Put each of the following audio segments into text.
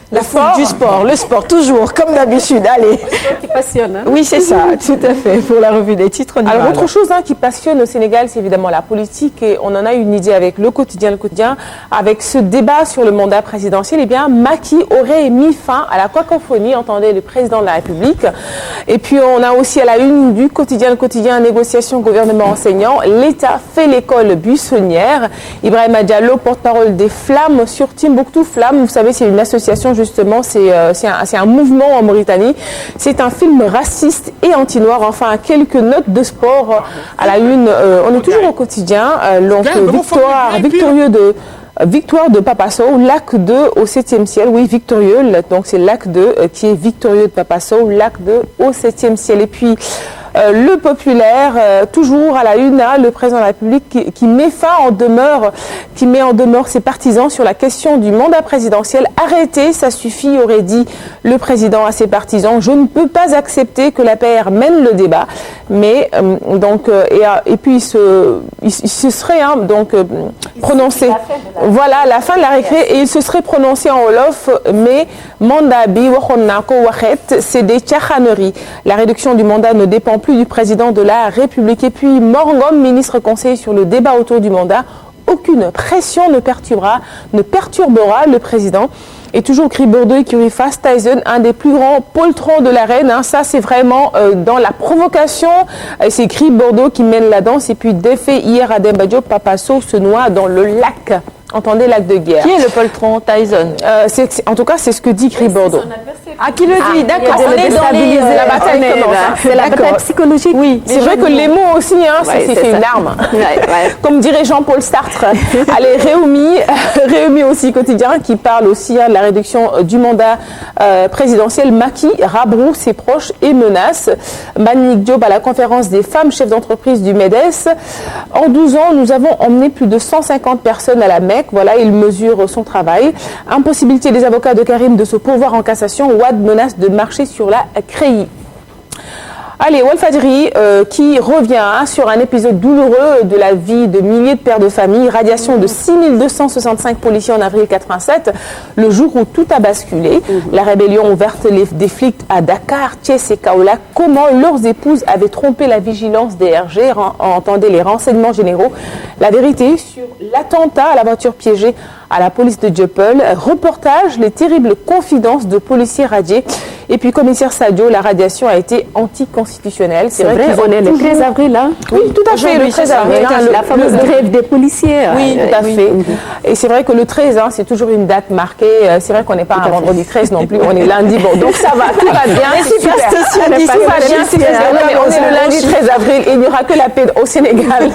Le sport, toujours, comme d'habitude. Allez. Le sport qui passionne. Hein. Oui, c'est ça, tout à fait, pour la revue des titres. Alors, autre chose qui passionne au Sénégal, c'est évidemment la politique. Et on en a une idée avec le quotidien. Avec ce débat sur le mandat présidentiel, eh bien, Macky aurait mis fin à la cacophonie, entendait le président de la République. Et puis, on a aussi à la une du quotidien, négociation gouvernement enseignant. L'État fait l'école buissonnière. Ibrahima Diallo, porte-parole des Flammes sur Timbuktu. Flammes, vous savez, c'est une association justement, c'est un mouvement en Mauritanie. C'est un film raciste et anti-noir. Enfin, quelques notes de sport à la une. On est toujours au quotidien. Donc, victoire de Papa Sow, lac 2 au 7e ciel. Oui, victorieux. Donc, c'est lac 2 qui est victorieux de Papa Sow, lac 2 au 7e ciel. Et puis, le populaire, toujours à la une, le président de la République qui met en demeure ses partisans sur la question du mandat présidentiel. Arrêtez, ça suffit, aurait dit le président à ses partisans. Je ne peux pas accepter que l'APR mène le débat. Mais et puis il se serait prononcé. Voilà, la fin de la récré, et il se serait prononcé en wolof. Mais mandat bi waxoon naa ko waxeet, c'est des tchahaneries. La réduction du mandat ne dépend plus du président de la République. Et puis Mor Ngom, ministre conseiller sur le débat autour du mandat. Aucune pression ne perturbera le président. Et toujours Gris Bordeaux et Curie Face Tyson, un des plus grands poltrons de l'arène. Ça, c'est vraiment dans la provocation. C'est Gris Bordeaux qui mène la danse. Et puis, défait hier à Demba Diop, Papa Sow se noie dans le lac. Entendez, lac de guerre. Qui est le poltron Tyson? En tout cas, c'est ce que dit Gris Bordeaux. Qui le dit? D'accord, on est dans la bataille commence. C'est la bataille psychologique. Oui, c'est vrai que les mots aussi, c'est une arme. Comme dirait Jean-Paul Sartre. Allez, Réumi aussi quotidien, qui parle aussi de la réduction du mandat présidentiel. Macky rabroue ses proches et menace. Mbagnick Diop à la conférence des femmes chefs d'entreprise du MEDES. En 12 ans, nous avons emmené plus de 150 personnes à la Mecque. Voilà, il mesure son travail. Impossibilité des avocats de Karim de se pourvoir en cassation. Wade menace de marcher sur la CREI. Allez, Walfadjri qui revient sur un épisode douloureux de la vie de milliers de pères de famille. Radiation de 6265 policiers en avril 87, le jour où tout a basculé. La rébellion ouverte des flics à Dakar, Thiès et Kaolack. Comment leurs épouses avaient trompé la vigilance des RG, entendez les renseignements généraux. La vérité sur l'attentat à la voiture piégée à la police de Dieuppeul. Reportage, les terribles confidences de policiers radiés. Et puis, commissaire Sadio, la radiation a été anticonstitutionnelle. C'est vrai qu'on est le 13 avril, là. Oui, tout à fait, le 13 avril. La fameuse grève des policiers. Oui, tout à fait. Et c'est vrai que le 13, c'est toujours une date marquée. C'est vrai qu'on n'est pas un vendredi 13 non plus, on est lundi. Bon, donc ça va, tout va bien. C'est super. Tout va bien, on est le lundi 13 avril et il n'y aura que la paix au Sénégal.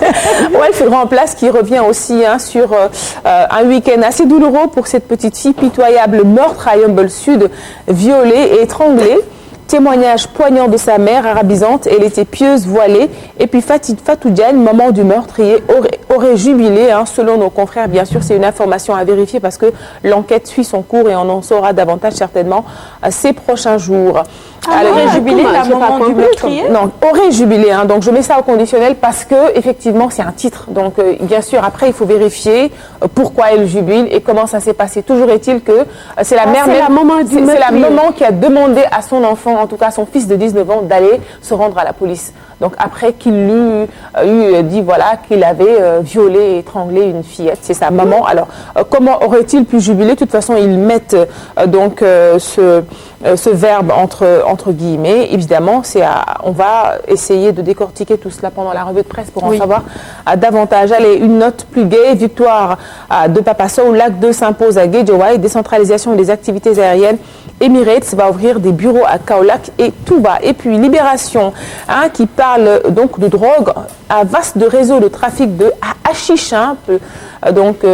Walf Grand Place qui revient aussi sur un week-end assez douloureux pour cette petite fille pitoyable, meurtre à Yeumbeul Sud, violée et étranglée. Témoignage poignant de sa mère arabisante, elle était pieuse, voilée. Et puis Fatou Diagne, maman du meurtrier, aurait jubilé, selon nos confrères. Bien sûr, c'est une information à vérifier parce que l'enquête suit son cours et on en saura davantage certainement ces prochains jours. Aurait jubilé la maman du meurtrier? Non, aurait jubilé. Donc je mets ça au conditionnel parce que effectivement c'est un titre. Donc bien sûr après il faut vérifier pourquoi elle jubile et comment ça s'est passé. Toujours est-il que c'est la mère, c'est la maman qui a demandé à son enfant, en tout cas à son fils de 19 ans, d'aller se rendre à la police. Donc après qu'il lui eut dit voilà qu'il avait violé et étranglé une fillette, c'est sa maman. Alors comment aurait-il pu jubiler? De toute façon ils mettent ce verbe entre guillemets. Évidemment, on va essayer de décortiquer tout cela pendant la revue de presse pour en savoir davantage. Allez, une note plus gaie, victoire de Papa Sow, Lac 2 s'impose à Guédiawaye, décentralisation des activités aériennes. Emirates va ouvrir des bureaux à Kaolack et Touba. Et puis Libération, qui parle donc de drogue, un vaste réseau de trafic de hashish.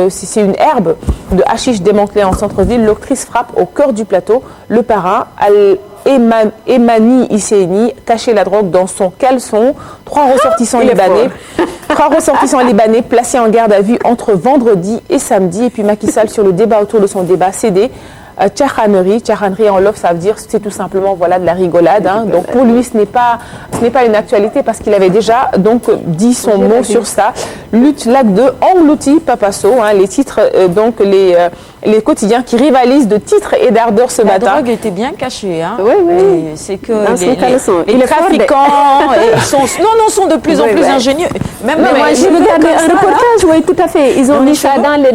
C'est une herbe de hashish démantelée en centre-ville. L'octrice frappe au cœur du plateau. Le parrain, Emani Isseini, cachait la drogue dans son caleçon. Trois ressortissants libanais placés en garde à vue entre vendredi et samedi. Et puis Macky Sall sur le débat autour de son débat cédé. tchahanerie. Tchahanerie en Wolof, ça veut dire c'est tout simplement voilà de la rigolade. Hein. Donc pour lui, ce n'est pas une actualité parce qu'il avait déjà donc dit son mot sur ça. Lutte lac de englouti Papasso, hein, les titres donc les quotidiens qui rivalisent de titres et d'ardeur ce matin. La drogue était bien cachée. Hein. Oui, oui. C'est que les trafiquants sont de plus en plus ingénieux. Même moi, j'ai regardé un reportage, oui, tout à fait. Ils ont mis ça dans les